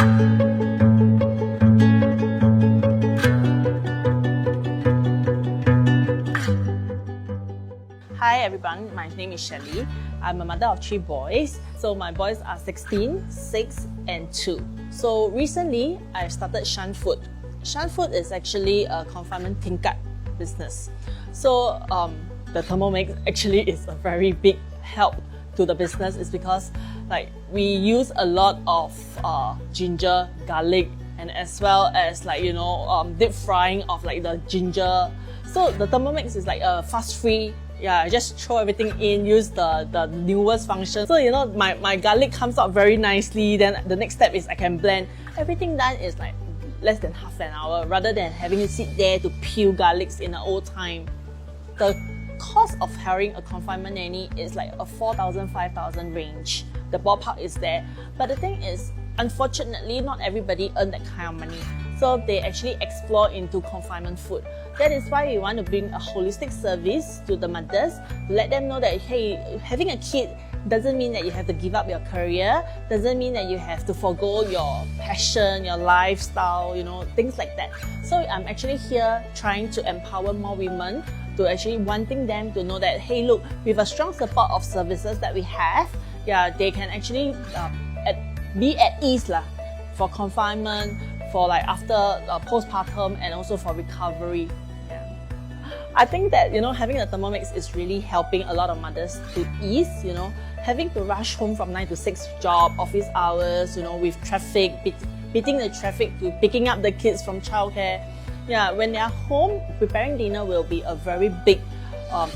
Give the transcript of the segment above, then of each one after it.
Hi everyone, my name is Shelley. I'm a mother of 3 boys. So my boys are 16, 6 and 2. So recently I started Shan Food. Shan Food is actually a confinement tingkat business. So the Thermomix actually is a very big help to the business. Is because we use a lot of ginger, garlic, and as well as deep frying of the ginger. So the Thermomix is like a fast free. Yeah, just throw everything in, use the newest function. So my garlic comes out very nicely. Then the next step is I can blend. Everything done is like less than half an hour rather than having to sit there to peel garlics in the old time. The cost of hiring a confinement nanny is like a 4,000, 5,000 range. The ballpark is there. But the thing is, unfortunately, not everybody earn that kind of money. So they actually explore into confinement food. That is why we want to bring a holistic service to the mothers, to let them know that, hey, having a kid doesn't mean that you have to give up your career, doesn't mean that you have to forgo your passion, your lifestyle, things like that. So I'm actually here trying to empower more women, to actually wanting them to know that, hey, look, with a strong support of services that we have, they can actually be at ease for confinement, for after postpartum, and also for recovery. I think that having a Thermomix is really helping a lot of mothers to ease. Having to rush home from 9 to 6 job, office hours, with traffic, beating the traffic to picking up the kids from childcare. When they are home, preparing dinner will be a very big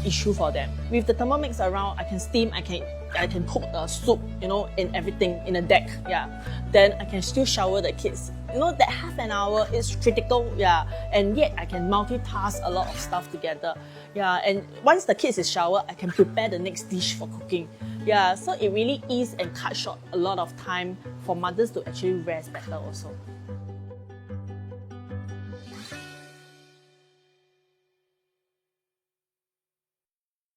issue for them. With the Thermomix around, I can steam, I can cook a soup, in everything, in a deck. Then I can still shower the kids. That half an hour is critical, and yet I can multitask a lot of stuff together. And once the kids is showered, I can prepare the next dish for cooking. So it really is and cut short a lot of time for mothers to actually rest better also.